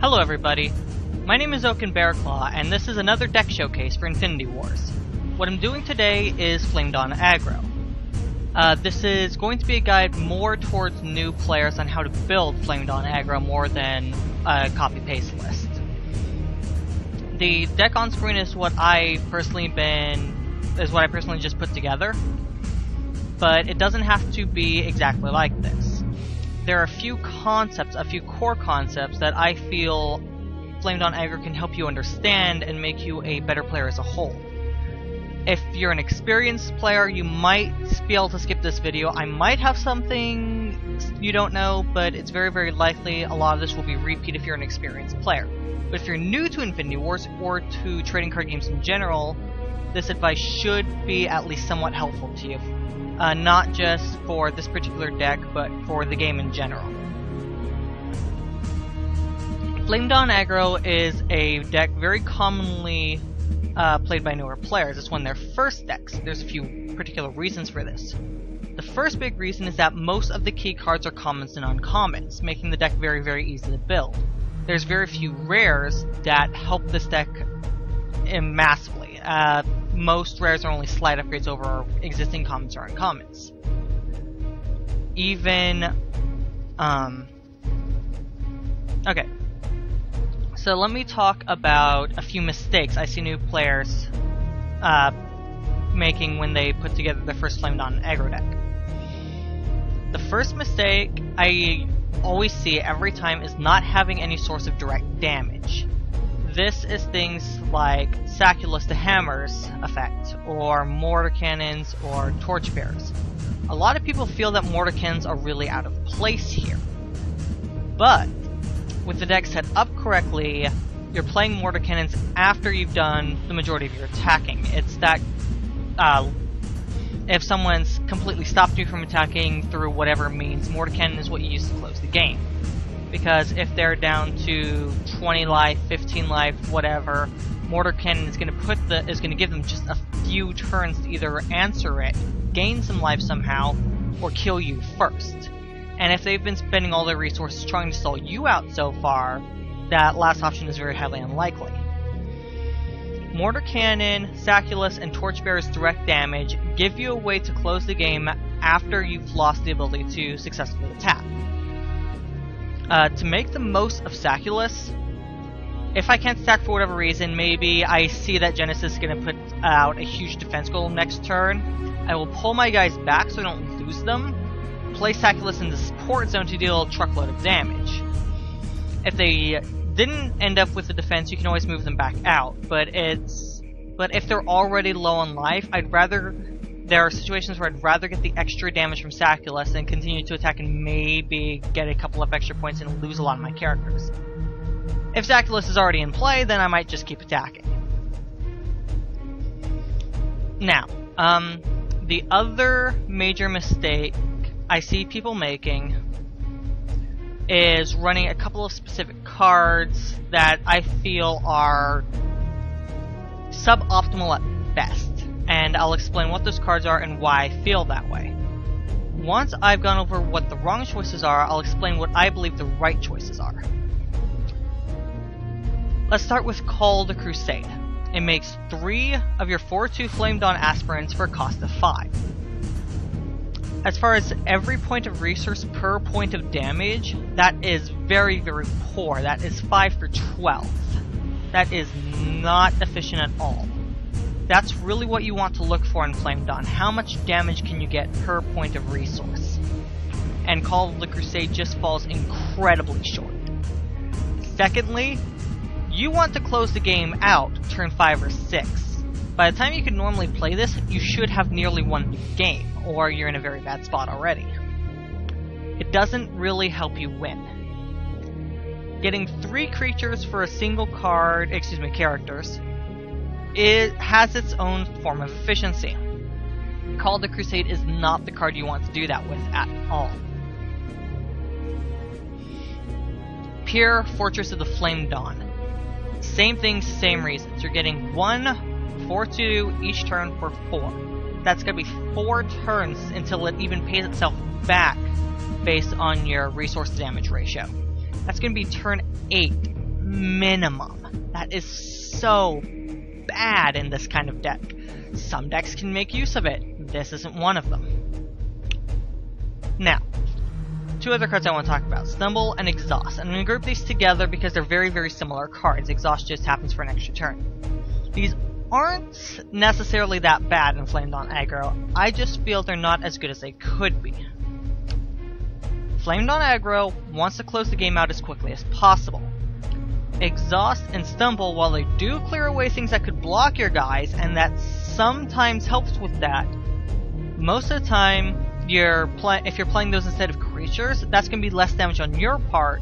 Hello everybody, my name is Oaken Bearclaw, and this is another deck showcase for Infinity Wars. What I'm doing today is Anti-DoD Aggro. This is going to be a guide more towards new players on how to build Anti-DoD Aggro more than a copy-paste list. The deck on screen is what I personally just put together, but it doesn't have to be exactly like this. There are a few core concepts that I feel Anti-DoD Aggro can help you understand and make you a better player as a whole. If you're an experienced player, you might be able to skip this video. I might have something you don't know, but it's very, very likely a lot of this will be repeat if you're an experienced player. But if you're new to Infinity Wars or to trading card games in general, this advice should be at least somewhat helpful to you. Not just for this particular deck, but for the game in general. Anti-DoD Aggro is a deck very commonly played by newer players. It's one of their first decks. There's a few particular reasons for this. The first big reason is that most of the key cards are commons and uncommons, making the deck very, very easy to build. There's very few rares that help this deck massively. Most rares are only slight upgrades over existing commons or uncommons. Okay. So let me talk about a few mistakes I see new players making when they put together their first Anti-DoD Aggro deck. The first mistake I always see every time is not having any source of direct damage. This is things like Saculus the Hammer's effect, or mortar cannons, or torchbearers. A lot of people feel that mortar cannons are really out of place here. But with the deck set up correctly, you're playing mortar cannons after you've done the majority of your attacking. It's that if someone's completely stopped you from attacking through whatever means, mortar cannon is what you use to close the game. Because if they're down to 20 life, 15 life, whatever, mortar cannon is going to give them just a few turns to either answer it, gain some life somehow, or kill you first. And if they've been spending all their resources trying to stall you out so far, that last option is very highly unlikely. Mortar cannon, Saculus, and torchbearer's direct damage give you a way to close the game after you've lost the ability to successfully attack. To make the most of Saculus, if I can't stack for whatever reason, maybe I see that Genesis is going to put out a huge defense goal next turn, I will pull my guys back so I don't lose them, play Saculus in the support zone to deal a truckload of damage. If they didn't end up with the defense, you can always move them back out, but if they're already low on life, there are situations where I'd rather get the extra damage from Saculus than continue to attack and maybe get a couple of extra points and lose a lot of my characters. If Saculus is already in play, then I might just keep attacking. Now, the other major mistake I see people making is running a couple of specific cards that I feel are suboptimal at best. And I'll explain what those cards are and why I feel that way. Once I've gone over what the wrong choices are, I'll explain what I believe the right choices are. Let's start with Call the Crusade. It makes 3 of your 4/2 Anti-DoD aspirants for a cost of 5. As far as every point of resource per point of damage, that is very, very poor. That is 5 for 12. That is not efficient at all. That's really what you want to look for in Anti-DoD. How much damage can you get per point of resource? And Call of the Crusade just falls incredibly short. Secondly, you want to close the game out turn 5 or 6. By the time you can normally play this, you should have nearly won the game, or you're in a very bad spot already. It doesn't really help you win. Getting 3 creatures for a single characters, it has its own form of efficiency. Call of the Crusade is not the card you want to do that with at all. Pure Fortress of the Anti-DoD. Same thing, same reasons. You're getting 1 4/2 each turn for 4. That's going to be 4 turns until it even pays itself back based on your resource to damage ratio. That's going to be turn 8 minimum. That is so bad in this kind of deck. Some decks can make use of it. This isn't one of them. Now, two other cards I want to talk about. Stumble and Exhaust. I'm going to group these together because they're very, very similar cards. Exhaust just happens for an extra turn. These aren't necessarily that bad in Flamed-On Aggro. I just feel they're not as good as they could be. Flamed-On Aggro wants to close the game out as quickly as possible. Exhaust and Stumble, while they do clear away things that could block your guys, and that sometimes helps with that, most of the time, if you're playing those instead of creatures, that's going to be less damage on your part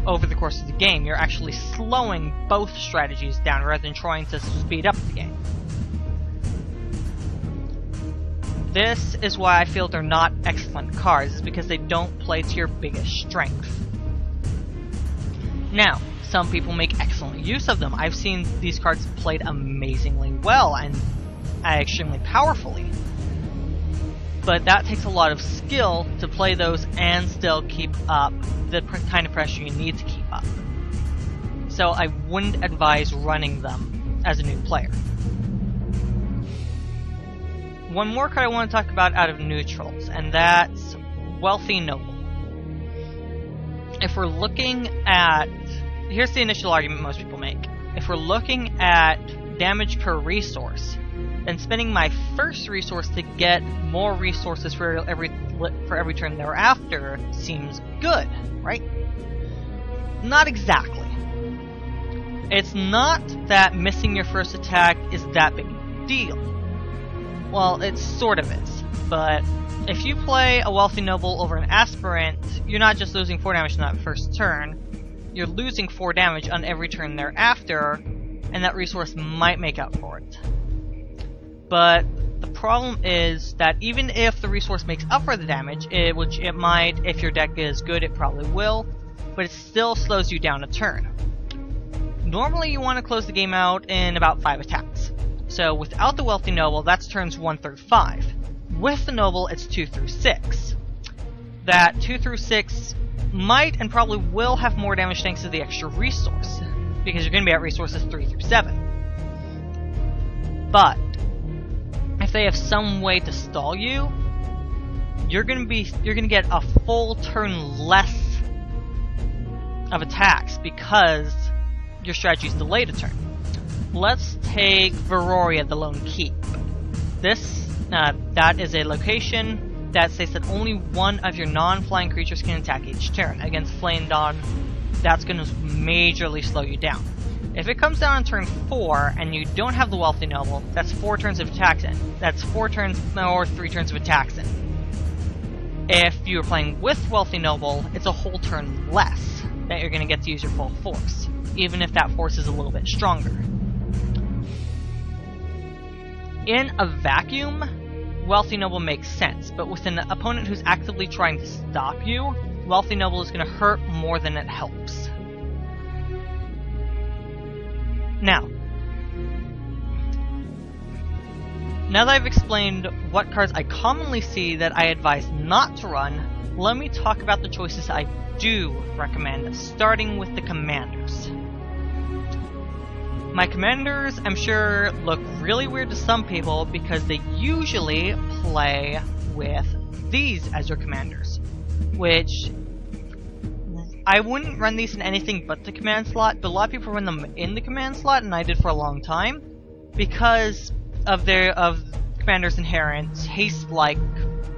over the course of the game. You're actually slowing both strategies down rather than trying to speed up the game. This is why I feel they're not excellent cards, is because they don't play to your biggest strength. Now, some people make excellent use of them. I've seen these cards played amazingly well and extremely powerfully. But that takes a lot of skill to play those and still keep up the kind of pressure you need to keep up. So I wouldn't advise running them as a new player. One more card I want to talk about out of neutrals, and that's Wealthy Noble. If we're looking at... Here's the initial argument most people make. If we're looking at damage per resource, then spending my first resource to get more resources for every turn thereafter seems good, right? Not exactly. It's not that missing your first attack is that big a deal. Well, it sort of is, but if you play a Wealthy Noble over an Aspirant, you're not just losing 4 damage on that first turn, you're losing 4 damage on every turn thereafter, and that resource might make up for it. But the problem is that even if the resource makes up for the damage, which it might, if your deck is good, it probably will, but it still slows you down a turn. Normally you want to close the game out in about 5 attacks. So without the Wealthy Noble, that's turns 1 through 5. With the Noble, it's 2 through 6. That 2 through 6 might and probably will have more damage thanks to the extra resource, because you're going to be at resources 3 through 7. But if they have some way to stall you, you're gonna get a full turn less of attacks because your strategy's delayed a turn. Let's take Veroria, the Lone Keep. That is a location that states that only one of your non-flying creatures can attack each turn. Against Flamed-On, that's gonna majorly slow you down. If it comes down on turn 4 and you don't have the Wealthy Noble, that's 4 turns of attacks in. That's 4 turns or 3 turns of attacks in. If you're playing with Wealthy Noble, it's a whole turn less that you're going to get to use your full force, even if that force is a little bit stronger. In a vacuum, Wealthy Noble makes sense, but with an opponent who's actively trying to stop you, Wealthy Noble is going to hurt more than it helps. Now that I've explained what cards I commonly see that I advise not to run, let me talk about the choices I do recommend, starting with the commanders. My commanders, I'm sure, look really weird to some people because they usually play with these as your commanders, which I wouldn't run these in anything but the command slot, but a lot of people run them in the command slot, and I did for a long time, because of Commander's inherent haste-like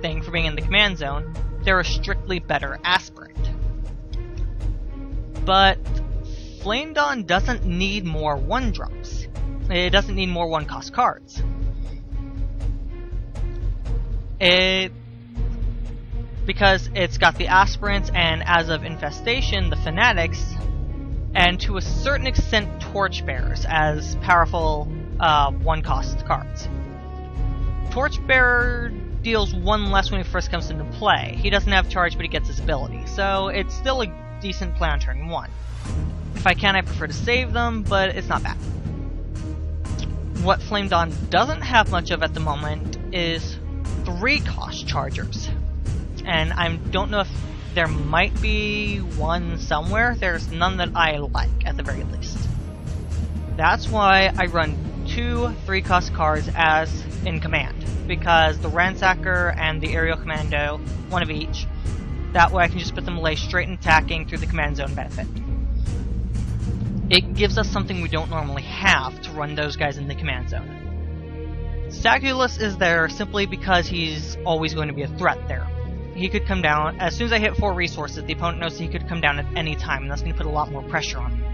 thing for being in the command zone. They're a strictly better aspirant. But Flamed-On doesn't need more 1-drops. It doesn't need more 1-cost cards. Because it's got the aspirants and, as of Infestation, the fanatics, and to a certain extent torchbearers as powerful 1-cost cards. Torchbearer deals 1 less when he first comes into play. He doesn't have charge, but he gets his ability, so it's still a decent play on turn 1. If I can, I prefer to save them, but it's not bad. What Flamed-On doesn't have much of at the moment is 3-cost chargers. And I don't know if There might be one somewhere. There's none that I like, at the very least. That's why I run 2 3-cost cards as in command, because the Ransacker and the Aerial Commando, one of each. That way I can just put them lay straight and attacking through the command zone benefit. It gives us something we don't normally have to run those guys in the command zone. Stagulus is there simply because he's always going to be a threat there. He could come down, as soon as I hit 4 resources, the opponent knows he could come down at any time, and that's going to put a lot more pressure on him.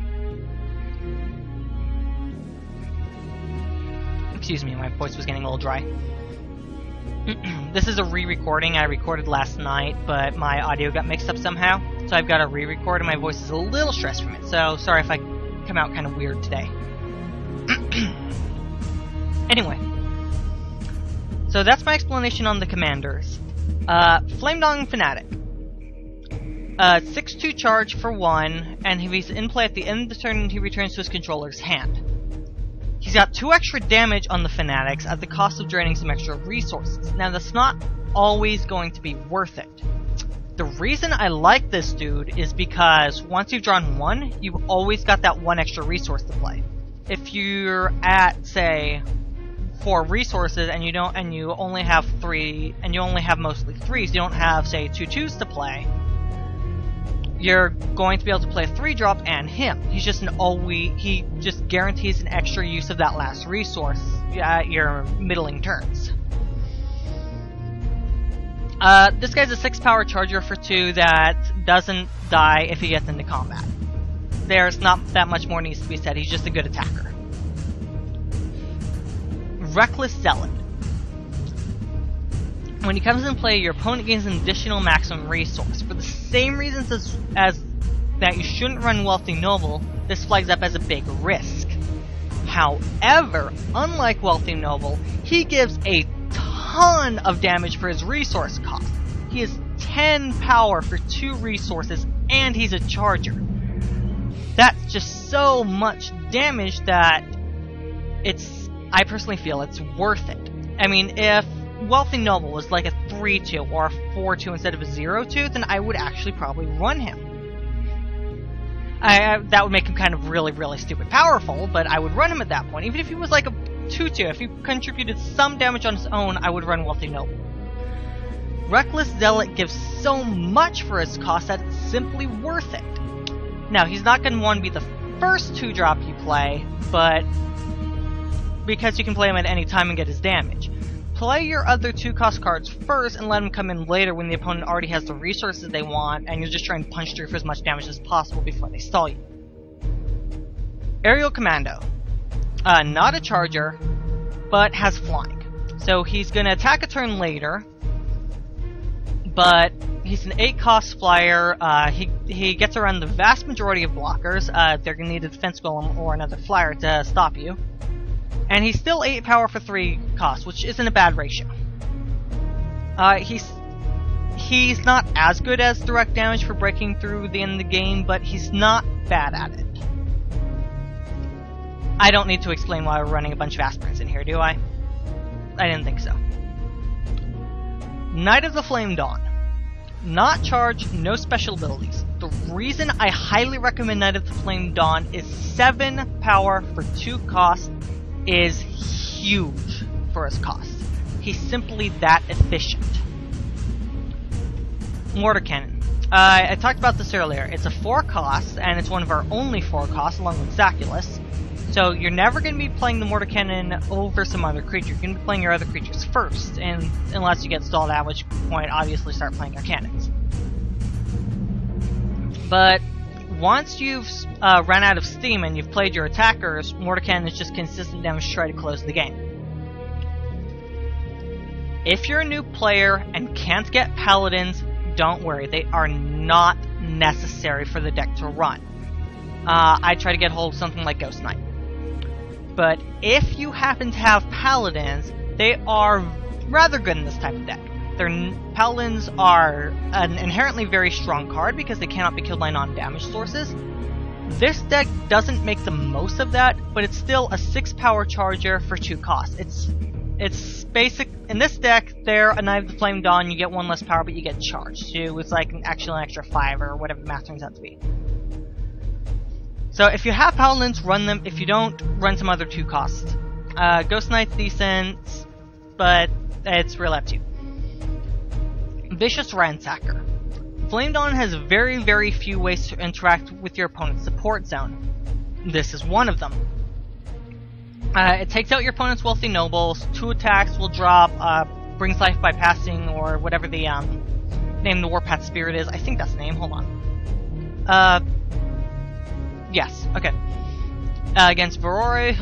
Excuse me, my voice was getting a little dry. This is a re-recording. I recorded last night, but my audio got mixed up somehow, so I've got to re-record, and my voice is a little stressed from it, so sorry if I come out kind of weird today. Anyway, so that's my explanation on the commanders. Flamedong Fanatic. 6-2 charge for 1, and if he's in play at the end of the turn, he returns to his controller's hand. He's got 2 extra damage on the Fanatics at the cost of draining some extra resources. Now, that's not always going to be worth it. The reason I like this dude is because once you've drawn 1, you've always got that 1 extra resource to play. If you're at, say, 4 resources and you only have 3, and you only have mostly 3s, you don't have, say, 2 2s to play, you're going to be able to play a 3-drop and him. He just guarantees an extra use of that last resource at your middling turns. This guy's a 6-power charger for 2 that doesn't die if he gets into combat. There's not that much more needs to be said, he's just a good attacker. Reckless Zealot. When he comes in play, your opponent gains an additional maximum resource. For the same reasons as that you shouldn't run Wealthy Noble, this flags up as a big risk. However, unlike Wealthy Noble, he gives a ton of damage for his resource cost. He is 10 power for 2 resources, and he's a charger. That's just so much damage that I personally feel it's worth it. I mean, if Wealthy Noble was like a 3-2 or a 4-2 instead of a 0-2, then I would actually probably run him. That would make him kind of really, really stupid powerful, but I would run him at that point. Even if he was like a 2-2, if he contributed some damage on his own, I would run Wealthy Noble. Reckless Zealot gives so much for his cost that it's simply worth it. Now, he's not going to want to be the first 2-drop you play, but because you can play him at any time and get his damage. Play your other 2-cost cards first and let them come in later when the opponent already has the resources they want and you're just trying to punch through for as much damage as possible before they stall you. Aerial Commando. Not a charger, but has flying. So he's going to attack a turn later, but he's an 8-cost flyer. He gets around the vast majority of blockers. They're going to need a defense golem or another flyer to stop you. And he's still 8 power for 3 cost, which isn't a bad ratio. He's not as good as direct damage for breaking through the end of the game, but he's not bad at it. I don't need to explain why we're running a bunch of aspirants in here, do I? I didn't think so. Knight of the Flame Dawn. Not charged, no special abilities. The reason I highly recommend Knight of the Flame Dawn is 7 power for 2 cost is huge for his cost. He's simply that efficient. Mortar Cannon. I talked about this earlier. It's a 4 cost, and it's one of our only 4 costs, along with Zaculus. So you're never going to be playing the Mortar Cannon over some other creature. You're going to be playing your other creatures first, and unless you get stalled, at which point, obviously, start playing your cannons. But once you've run out of steam and you've played your attackers, Mortar Cannon is just consistent damage to try to close the game. If you're a new player and can't get Paladins, don't worry, they are not necessary for the deck to run. I try to get hold of something like Ghost Knight. But if you happen to have Paladins, they are rather good in this type of deck. Paladins are an inherently very strong card because they cannot be killed by non-damage sources. This deck doesn't make the most of that, but it's still a 6 power charger for 2 costs. It's basic. In this deck, they're a Knight of the Flame Dawn, you get 1 less power, but you get charged. So it's like actually an extra 5 or whatever the math turns out to be. So if you have Paladins, run them. If you don't, run some other 2 costs. Ghost Knight's decent, but it's real up to you. Vicious Ransacker. Flame Dawn has very, very few ways to interact with your opponent's support zone. This is one of them. It takes out your opponent's wealthy nobles, 2 attacks will drop, brings life by passing, or whatever the name the Warpath Spirit is. I think that's the name, hold on. Yes, okay. Against Varore,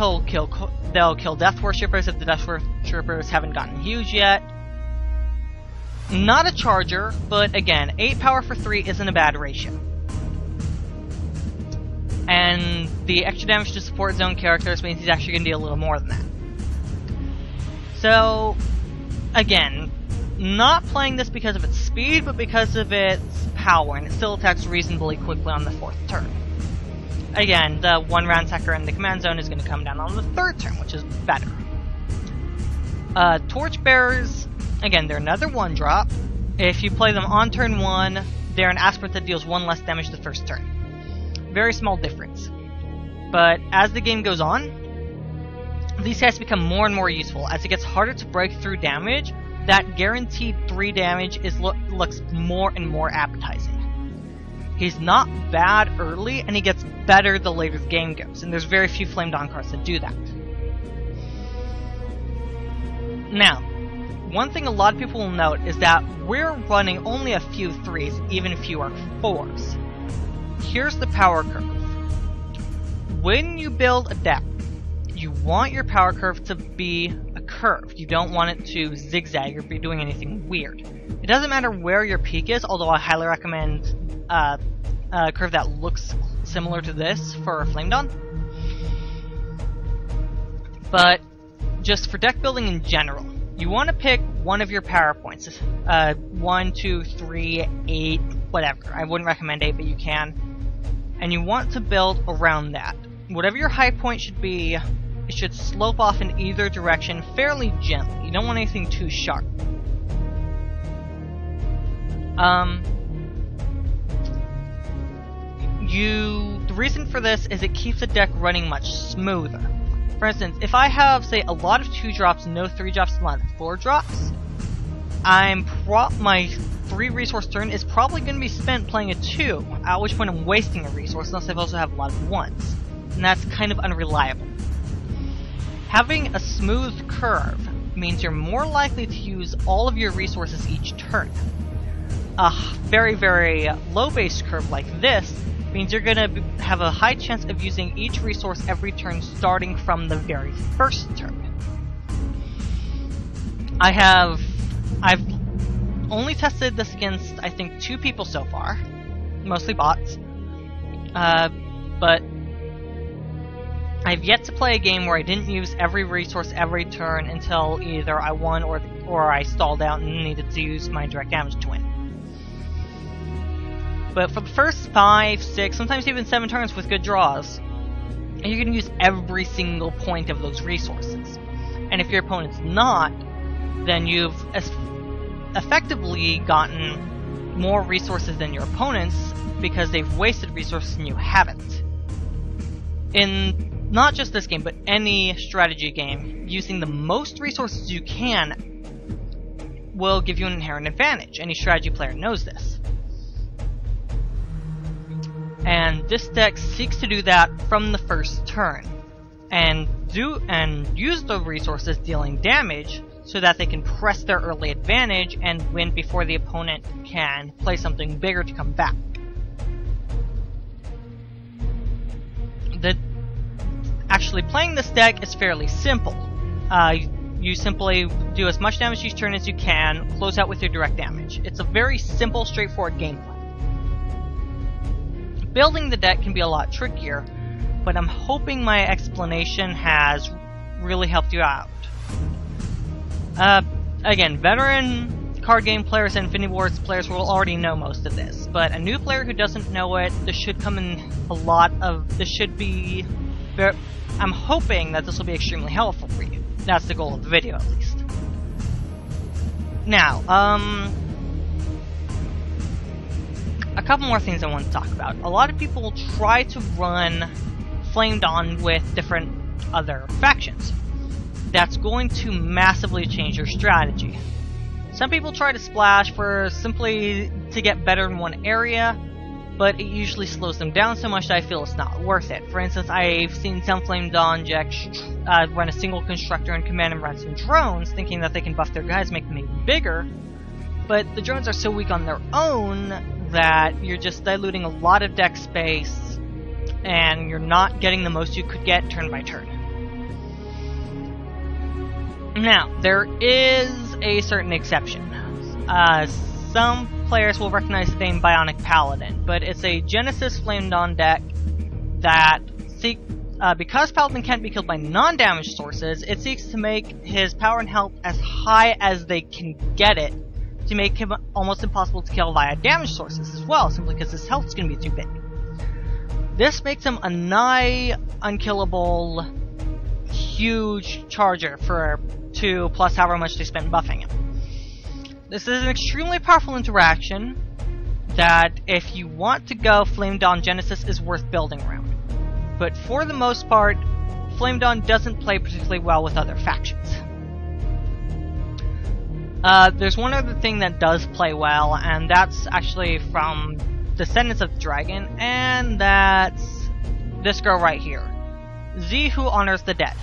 they'll kill Death Worshippers if the Death Worshippers haven't gotten huge yet. Not a charger, but again, 8 power for 3 isn't a bad ratio. And the extra damage to support zone characters means he's actually going to deal a little more than that. So, again, not playing this because of its speed, but because of its power, and it still attacks reasonably quickly on the 4th turn. Again, the 1 Ransacker in the command zone is going to come down on the 3rd turn, which is better. Torchbearers, again, they're another 1-drop. If you play them on turn 1, they're an aspirant that deals 1 less damage the 1st turn. Very small difference. But as the game goes on, these guys become more and more useful. As it gets harder to break through damage, that guaranteed 3 damage looks more and more appetizing. He's not bad early, and he gets better the later the game goes, and there's very few Flame Dawn cards that do that. Now, one thing a lot of people will note is that we're running only a few 3s, even fewer 4s. Here's the power curve. When you build a deck, you want your power curve to be a curve. You don't want it to zigzag or be doing anything weird. It doesn't matter where your peak is, although I highly recommend a curve that looks similar to this for Flame Dawn. But just for deck building in general, you want to pick one of your power points. 1, 2, 3, 8, whatever. I wouldn't recommend 8, but you can. And you want to build around that. Whatever your high point should be, it should slope off in either direction fairly gently. You don't want anything too sharp. The reason for this is it keeps the deck running much smoother. For instance, if I have, say, a lot of 2-drops, no 3-drops, a lot of 4-drops, my 3 resource turn is probably going to be spent playing a 2, at which point I'm wasting a resource unless I also have a lot of 1s. And that's kind of unreliable. Having a smooth curve means you're more likely to use all of your resources each turn. A very, very low base curve like this means you're going to have a high chance of using each resource every turn starting from the very first turn. I've only tested this against, I think, 2 people so far, mostly bots, but I've yet to play a game where I didn't use every resource every turn until either I won or I stalled out and needed to use my direct damage to win. But for the first 5, 6, sometimes even 7 turns with good draws, you're going to use every single point of those resources. And if your opponent's not, then you've effectively gotten more resources than your opponents because they've wasted resources and you haven't. In not just this game, but any strategy game, using the most resources you can will give you an inherent advantage. Any strategy player knows this. And this deck seeks to do that from the first turn, and use the resources dealing damage so that they can press their early advantage and win before the opponent can play something bigger to come back. Actually playing this deck is fairly simple. You simply do as much damage each turn as you can, close out with your direct damage. It's a very simple, straightforward gameplay. Building the deck can be a lot trickier, but I'm hoping my explanation has really helped you out. Again, veteran card game players and Infinity Wars players will already know most of this, but a new player who doesn't know it, this should come in a lot of... I'm hoping that this will be extremely helpful for you. That's the goal of the video, at least. Now, a couple more things I want to talk about. A lot of people try to run Flame Dawn with different other factions. That's going to massively change your strategy. Some people try to splash for simply to get better in one area, but it usually slows them down so much that I feel it's not worth it. For instance, I've seen some Flame Dawn decks run a single constructor and command and run some drones, thinking that they can buff their guys, make them even bigger, but the drones are so weak on their own that you're just diluting a lot of deck space, and you're not getting the most you could get turn by turn. Now, there is a certain exception. Some players will recognize the name Bionic Paladin, but it's a Genesis Flame Dawn deck that because Paladin can't be killed by non-damage sources, it seeks to make his power and health as high as they can get it, to make him almost impossible to kill via damage sources as well, simply because his health is going to be too big. This makes him a nigh unkillable, huge charger for 2 plus however much they spend buffing him. This is an extremely powerful interaction that, if you want to go, Flame Dawn Genesis is worth building around. But for the most part, Flame Dawn doesn't play particularly well with other factions. There's one other thing that does play well, and that's actually from Descendants of the Dragon, and that's this girl right here. Z, who honors the dead.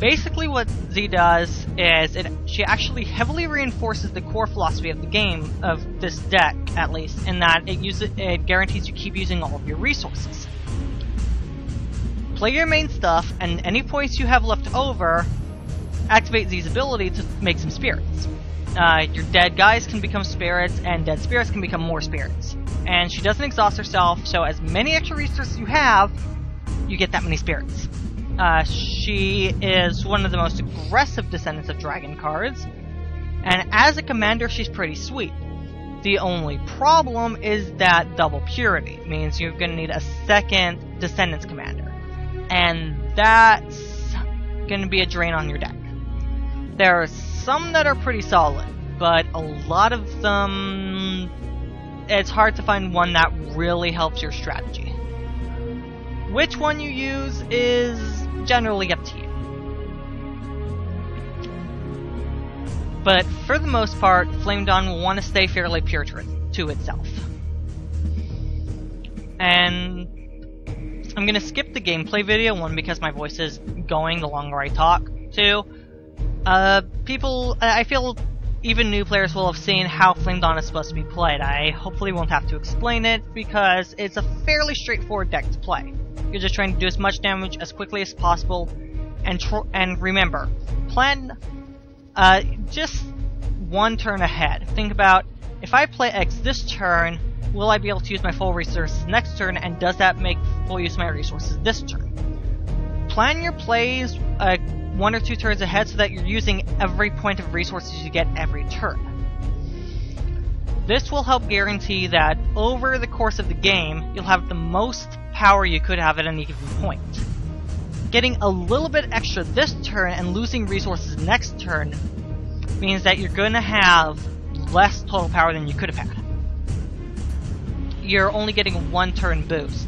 Basically what Z does is she actually heavily reinforces the core philosophy of the game, of this deck at least, in that it guarantees you keep using all of your resources. Play your main stuff, and any points you have left over, activate Z's ability to make some spirits. Your dead guys can become spirits, and dead spirits can become more spirits. And she doesn't exhaust herself, so as many extra resources you have, you get that many spirits. She is one of the most aggressive Descendants of Dragon cards, and as a commander she's pretty sweet. The only problem is that double purity means you're going to need a second Descendants commander, and that's going to be a drain on your deck. There are some that are pretty solid, but a lot of them, it's hard to find one that really helps your strategy. Which one you use is generally up to you. But for the most part, Flame Dawn will want to stay fairly pure to itself. And I'm going to skip the gameplay video, one, because my voice is going the longer I talk, two, I feel even new players will have seen how Flame Dawn is supposed to be played. I hopefully won't have to explain it, because it's a fairly straightforward deck to play. You're just trying to do as much damage as quickly as possible, and remember, plan just one turn ahead. Think about, if I play X this turn, will I be able to use my full resources next turn, and does that make full use of my resources this turn? Plan your plays 1 or 2 turns ahead so that you're using every point of resources you get every turn. This will help guarantee that over the course of the game, you'll have the most power you could have at any given point. Getting a little bit extra this turn and losing resources next turn means that you're going to have less total power than you could have had. You're only getting a 1 turn boost.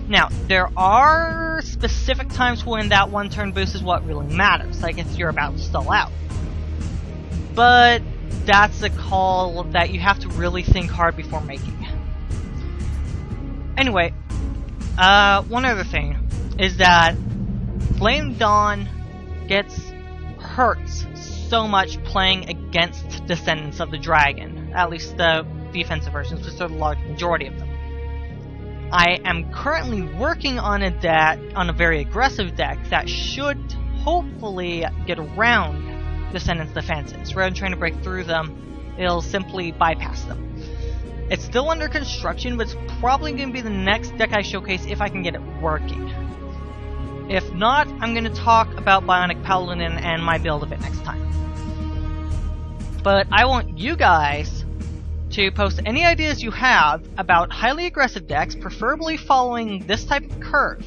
Now, there are specific times when that 1 turn boost is what really matters, like if you're about to stall out. But that's a call that you have to really think hard before making. Anyway, one other thing is that Flame Dawn hurts so much playing against Descendants of the Dragon, at least the defensive versions, which are the large majority of them. I am currently working on a very aggressive deck that should hopefully get around Descendants' defenses. Rather than trying to break through them, it'll simply bypass them. It's still under construction, but it's probably going to be the next deck I showcase if I can get it working. If not, I'm going to talk about Bionic Paladin and my build of it next time. But I want you guys to post any ideas you have about highly aggressive decks, preferably following this type of curve,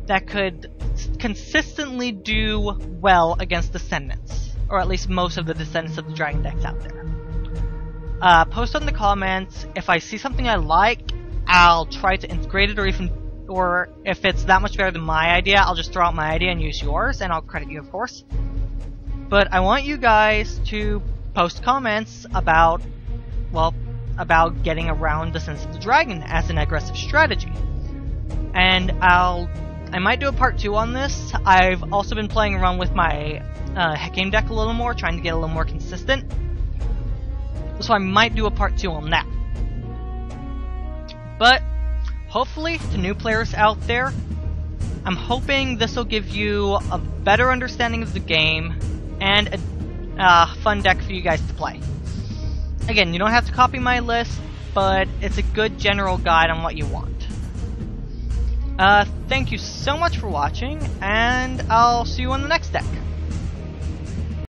that could consistently do well against Descendants, or at least most of the Descendants of the Dragon decks out there. Post on the comments. If I see something I like, I'll try to integrate it, or if it's that much better than my idea, I'll just throw out my idea and use yours, and I'll credit you, of course. But I want you guys to post comments about, well, about getting around Descendants of the Dragon as an aggressive strategy. And I might do a part 2 on this. I've also been playing around with my Hehkeem deck a little more, trying to get a little more consistent. So I might do a part 2 on that. But hopefully, to new players out there, I'm hoping this will give you a better understanding of the game and a fun deck for you guys to play. Again, you don't have to copy my list, but it's a good general guide on what you want. Thank you so much for watching, and I'll see you on the next deck.